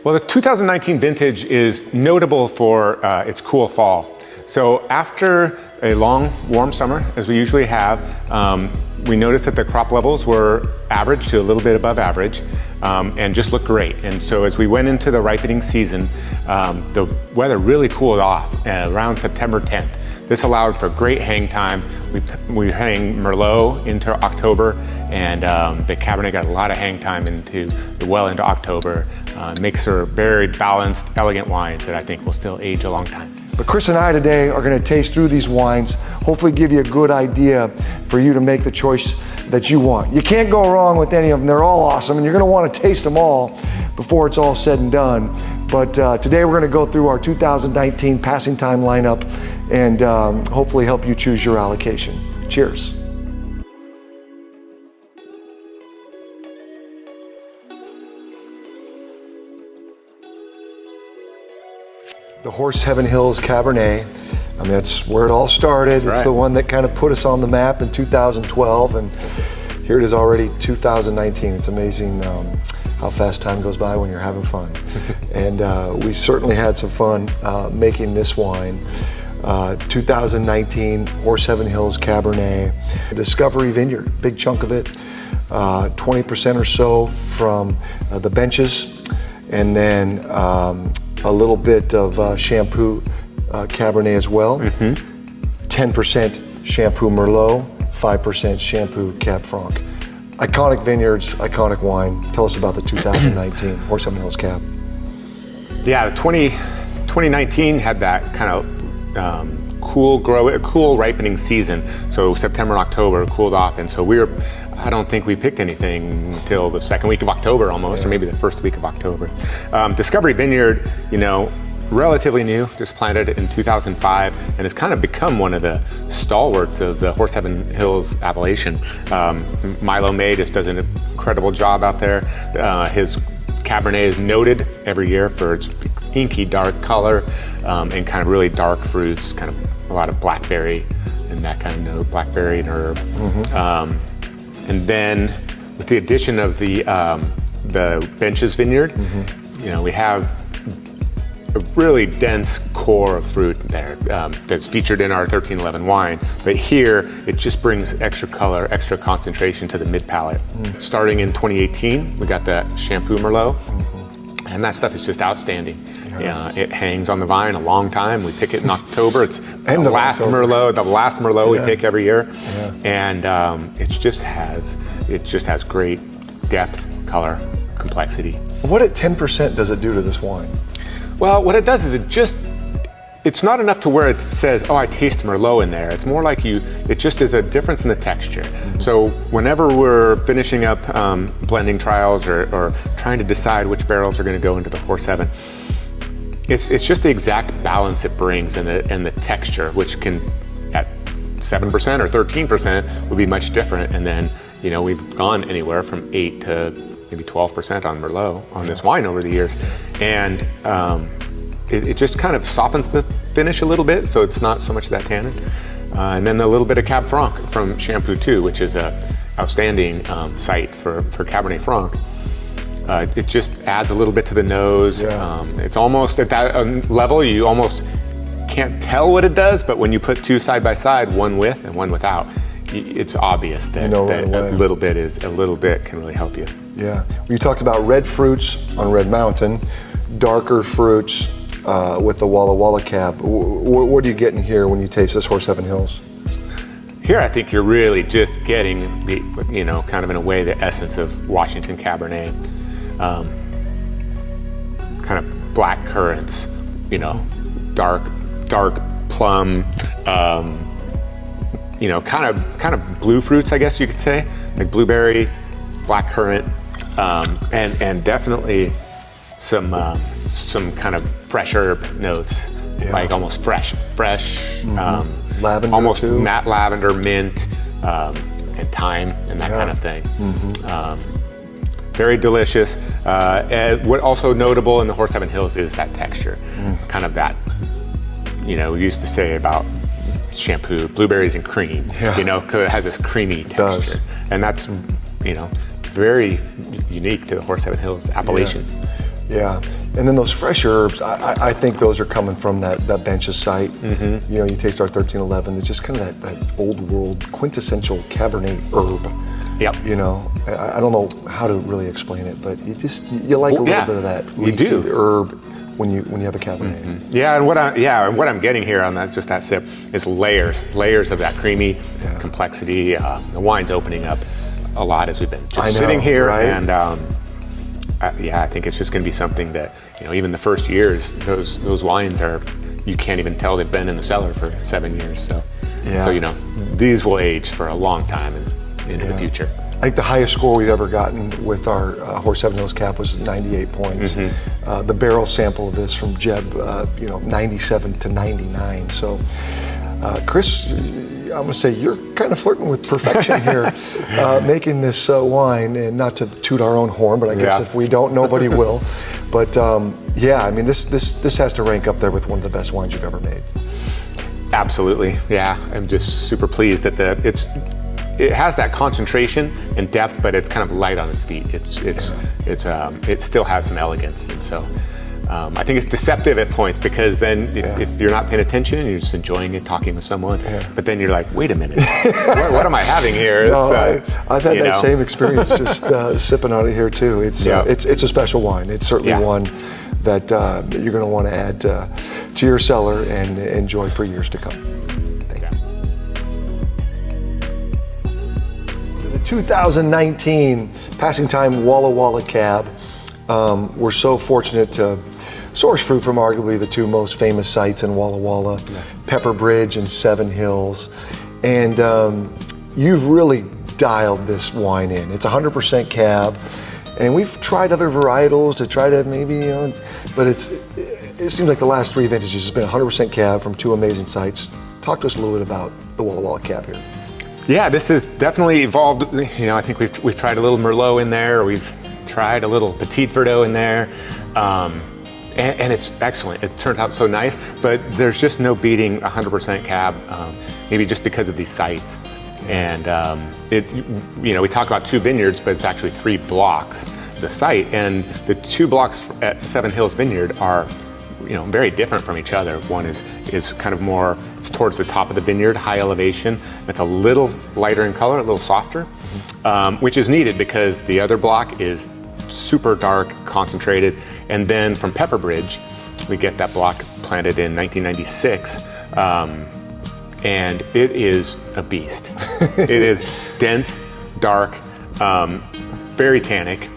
Well, the 2019 vintage is notable for its cool fall. So after a long, warm summer, as we usually have, we noticed that the crop levels were average to a little bit above average and just looked great. And so as we went into the ripening season, the weather really cooled off around September 10th. This allowed for great hang time. We hang Merlot into October, and the Cabernet got a lot of hang time into October. Makes for very balanced, elegant wines that I think will still age a long time. But Chris and I today are going to taste through these wines, hopefully give you a good idea for you to make the choice that you want. You can't go wrong with any of them. They're all awesome, and you're going to want to taste them all before it's all said and done. But today we're going to go through our 2019 passing time lineup and hopefully help you choose your allocation. Cheers. The Horse Heaven Hills Cabernet. I mean, that's where it all started. It's the one that kind of put us on the map in 2012, and here it is already 2019. It's amazing how fast time goes by when you're having fun. And we certainly had some fun making this wine. 2019 Horse Heaven Hills Cabernet. Discovery Vineyard, big chunk of it. 20% or so from the benches, and then a little bit of Shampoo Cabernet as well. 10% Shampoo Merlot, 5% Shampoo Cab Franc. Iconic vineyards, iconic wine. Tell us about the 2019 Horse Heaven Hills Cab. Yeah, 2019 had that kind of cool ripening season. So September and October cooled off, and so I don't think we picked anything until the second week of October almost, or maybe the first week of October. Discovery Vineyard, relatively new, just planted in 2005, and has kind of become one of the stalwarts of the Horse Heaven Hills appellation. Milo May just does an incredible job out there. His Cabernet is noted every year for its inky dark color and kind of really dark fruits, kind of a lot of blackberry and that kind of note, blackberry and herb. And then with the addition of the Benches Vineyard, we have a really dense core of fruit there that's featured in our 1311 wine. But here, it just brings extra color, extra concentration to the mid-palate. Starting in 2018, we got the Shampoo Merlot. And that stuff is just outstanding. It hangs on the vine a long time. We pick it in October. It's the last Merlot we pick every year. And it just has great depth, color, complexity. What at 10% does it do to this wine? Well, what it does is it's not enough to where it says, oh, I taste Merlot in there. It's more like it just is a difference in the texture. So whenever we're finishing up blending trials or trying to decide which barrels are going to go into the Horse Heaven, it's just the exact balance it brings and the texture, which can, at 7% or 13%, would be much different. And then, we've gone anywhere from 8 to maybe 12% on Merlot on this wine over the years. And it just kind of softens the finish a little bit, so it's not so much of that tannin. And then a little bit of Cab Franc from Shampoo 2, which is a outstanding site for Cabernet Franc. It just adds a little bit to the nose. It's almost at that level, you almost can't tell what it does, but when you put two side by side, one with and one without, it's obvious that, right a little bit can really help you. Yeah, you talked about red fruits on Red Mountain, darker fruits with the Walla Walla Cab. What are you getting here when you taste this Horse Heaven Hills? Here, I think you're really just getting the, kind of in a way, the essence of Washington Cabernet. Kind of black currants, dark plum, kind of blue fruits, I guess you could say, like blueberry, black currant, and definitely some kind of fresh herb notes, like almost fresh, lavender, almost too. matte lavender, mint, and thyme, and that kind of thing. Very delicious. And what also notable in the Horse Heaven Hills is that texture, kind of that. We used to say about Shampoo, blueberries and cream. Because it has this creamy texture, and that's very unique to the Horse Heaven Hills appellation. Yeah, and then those fresh herbs, I think those are coming from that benches site. Mm-hmm. You know, you taste our 1311, it's just kind of that old world quintessential Cabernet herb. Yep. You know, I don't know how to really explain it, but you like a little bit of that you do herb when you have a Cabernet. Mm-hmm. Yeah, and what I'm getting here on that sip is layers of that creamy complexity. The wine's opening up a lot as we've been just sitting here, right? And I think it's just going to be something that, you know, even the first years, those wines you can't even tell they've been in the cellar for 7 years. So you know, these will age for a long time into the future. I think the highest score we've ever gotten with our Horse Seven Hills Cap was 98 points. Mm-hmm. The barrel sample of this from Jeb, 97 to 99. So, Chris, I'm gonna say you're kind of flirting with perfection here, making this wine, and not to toot our own horn, but I guess if we don't, nobody will. But I mean, this has to rank up there with one of the best wines you've ever made. Absolutely, yeah. I'm just super pleased that it has that concentration and depth, but it's kind of light on its feet. It still has some elegance, and so I think it's deceptive at points, because then if you're not paying attention and you're just enjoying it, talking with someone, but then you're like, wait a minute, what am I having here? No, I've had that same experience just sipping on it here too. It's a special wine. It's certainly one that you're going to want to add to your cellar and enjoy for years to come. 2019 Passing Time Walla Walla Cab. We're so fortunate to source fruit from arguably the two most famous sites in Walla Walla, Pepper Bridge and Seven Hills. And you've really dialed this wine in. It's 100% cab. And we've tried other varietals to try to maybe, but it seems like the last three vintages has been 100% cab from two amazing sites. Talk to us a little bit about the Walla Walla Cab here. Yeah, this has definitely evolved. You know, I think we've tried a little Merlot in there, or we've tried a little Petit Verdot in there, and it's excellent. It turns out so nice, but there's just no beating 100% cab, maybe just because of these sites. And we talk about two vineyards, but it's actually 3 blocks, the site, and the 2 blocks at Seven Hills Vineyard are very different from each other. One is kind of more, it's towards the top of the vineyard, high elevation. It's a little lighter in color, a little softer, which is needed because the other block is super dark, concentrated. And then from Pepper Bridge, we get that block planted in 1996. And it is a beast. It is dense, dark, very tannic,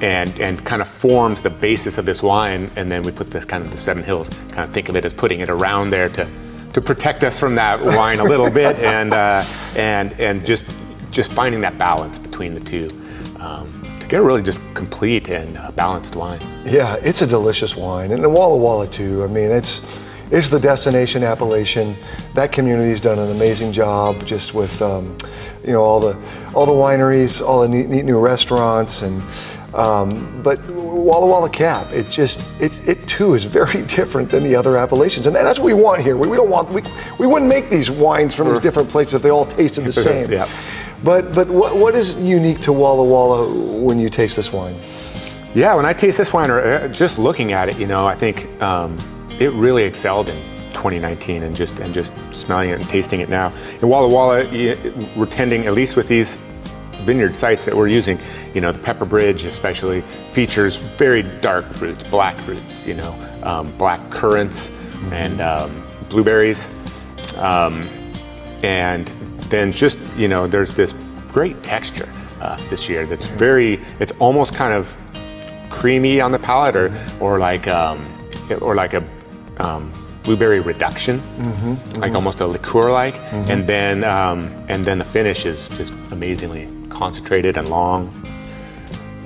and kind of forms the basis of this wine. And then we put this kind of the Seven Hills, kind of think of it as putting it around there to protect us from that wine a little bit, and just finding that balance between the two to get a really just complete and balanced wine. Yeah, it's a delicious wine, and the Walla Walla too. I mean, it's the destination appellation. That community's done an amazing job just with all the wineries, all the neat new restaurants, and but Walla Walla Cab, it too is very different than the other appellations, and that's what we want here. We wouldn't make these wines from these different places if they all tasted the same. Yeah. But what is unique to Walla Walla when you taste this wine? Yeah, when I taste this wine, or just looking at it, I think it really excelled in 2019, and just smelling it and tasting it now. In Walla Walla, we're tending, at least with these vineyard sites that we're using, the Pepper Bridge especially features very dark fruits, black fruits, black currants and blueberries, and then just there's this great texture this year that's it's almost kind of creamy on the palate, or like a blueberry reduction, like almost a liqueur-like, and then the finish is just amazingly concentrated and long.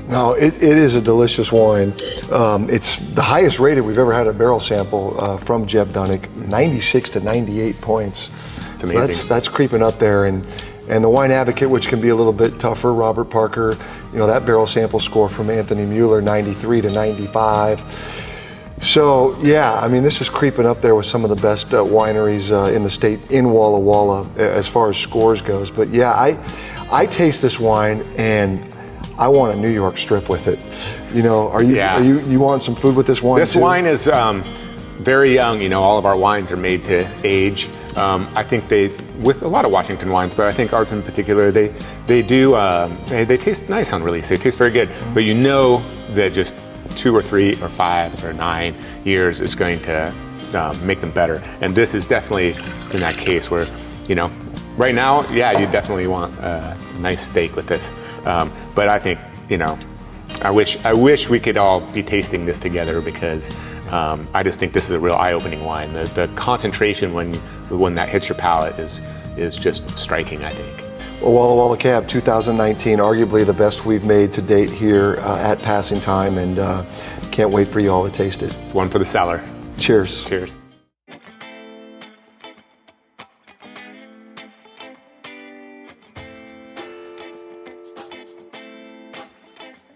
No, it is a delicious wine. It's the highest rated we've ever had a barrel sample from Jeb Dunnick, 96 to 98 points. It's amazing. So that's creeping up there, and the Wine Advocate, which can be a little bit tougher, Robert Parker, that barrel sample score from Anthony Mueller, 93 to 95. So yeah, I mean, this is creeping up there with some of the best wineries in the state in Walla Walla as far as scores goes. But yeah, I taste this wine and I want a New York strip with it. You know, you want some food with this wine This too? wine is very young. You know, all of our wines are made to age. I think with a lot of Washington wines, but I think ours in particular, they taste nice on release. They taste very good, but you know that just 2 or 3 or 5 or 9 years is going to make them better. And this is definitely in that case where, you know, right now, yeah, you definitely want a nice steak with this. But I think, you know, I wish we could all be tasting this together, because I just think this is a real eye-opening wine. The concentration when that hits your palate is just striking, I think. Well, Walla Walla Cab 2019, arguably the best we've made to date here at Passing Time, and can't wait for you all to taste it. It's one for the cellar. Cheers. Cheers.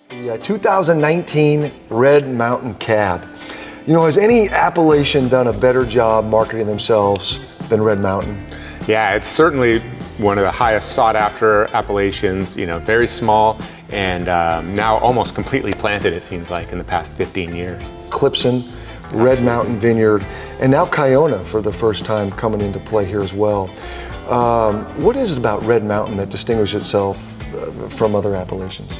The 2019 Red Mountain Cab. You know, has any appellation done a better job marketing themselves than Red Mountain? Yeah, it's certainly one of the highest sought after appellations, you know, very small, and now almost completely planted, it seems like, in the past 15 years. Clipson, Red Mountain Vineyard, and now Kiona for the first time coming into play here as well. What is it about Red Mountain that distinguishes itself from other appellations?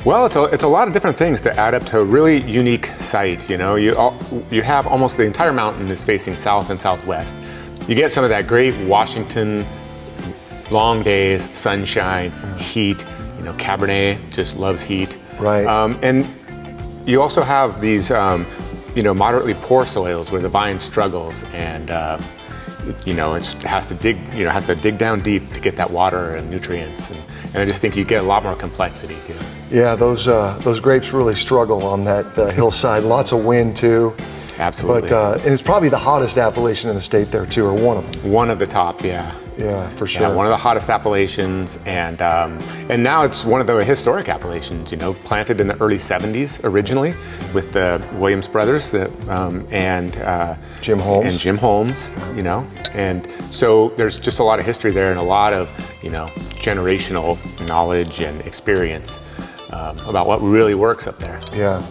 Well, it's a lot of different things to add up to a really unique site. You know, you have almost the entire mountain is facing south and southwest. You get some of that great Washington, long days, sunshine, heat. You know, Cabernet just loves heat. Right. And you also have these, you know, moderately poor soils where the vine struggles, and you know, it has to dig down deep to get that water and nutrients, and I just think you get a lot more complexity too. Yeah, those grapes really struggle on that hillside. Lots of wind too. Absolutely. But and it's probably the hottest appellation in the state there too, or one of them. One of the top, yeah. Yeah, for sure. Yeah, one of the hottest appellations, and now it's one of the historic appellations. You know, planted in the early '70s originally with the Williams brothers, and Jim Holmes. And Jim Holmes. You know, and so there's just a lot of history there, and a lot of, you know, generational knowledge and experience about what really works up there. Yeah.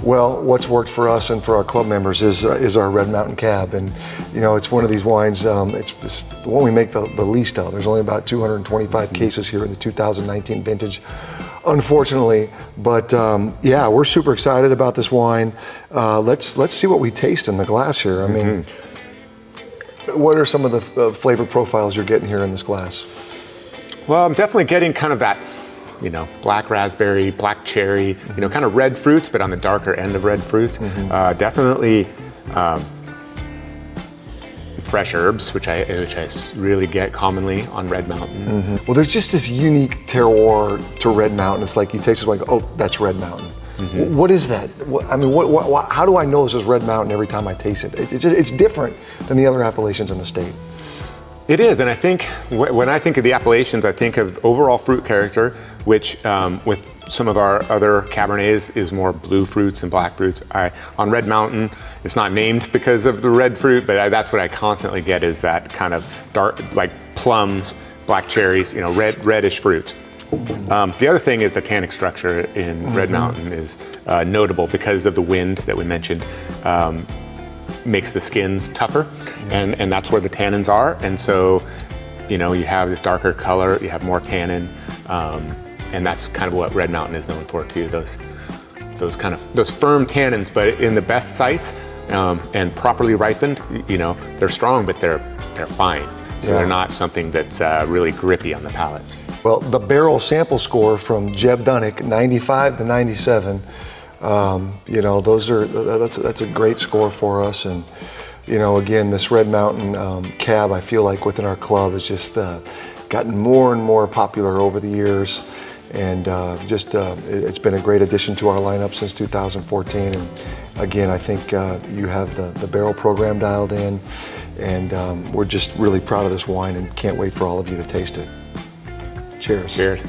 Well, what's worked for us and for our club members is our Red Mountain Cab, and you know, it's one of these wines. It's the one we make the least of. There's only about 225 cases here in the 2019 vintage, unfortunately. But yeah, we're super excited about this wine. Let's see what we taste in the glass here. I mean, what are some of the flavor profiles you're getting here in this glass? Well, I'm definitely getting kind of that, you know, black raspberry, black cherry, you know, kind of red fruits, but on the darker end of red fruits. Definitely fresh herbs, which I really get commonly on Red Mountain. Well, there's just this unique terroir to Red Mountain. It's like you taste it like, oh, that's Red Mountain. What is that? I mean, how do I know this is Red Mountain every time I taste it? It's different than the other appellations in the state. It is, and I think when I think of the appellations, I think of overall fruit character, which with some of our other Cabernets is more blue fruits and black fruits. On Red Mountain, it's not named because of the red fruit, but that's what I constantly get, is that kind of dark, like plums, black cherries, you know, reddish fruits. The other thing is the tannic structure in Red Mountain is notable because of the wind that we mentioned. Makes the skins tougher, and that's where the tannins are, and so, you know, you have this darker color, you have more tannin, and that's kind of what Red Mountain is known for too. Those firm tannins, but in the best sites and properly ripened, you know, they're strong, but they're fine, so they're not something that's really grippy on the palate. Well, the barrel sample score from Jeb Dunnick, 95 to 97. You know, that's a great score for us, and you know, again, this Red Mountain Cab, I feel like within our club has just gotten more and more popular over the years, and it's been a great addition to our lineup since 2014. And again, I think you have the barrel program dialed in, and we're just really proud of this wine and can't wait for all of you to taste it. Cheers. Cheers.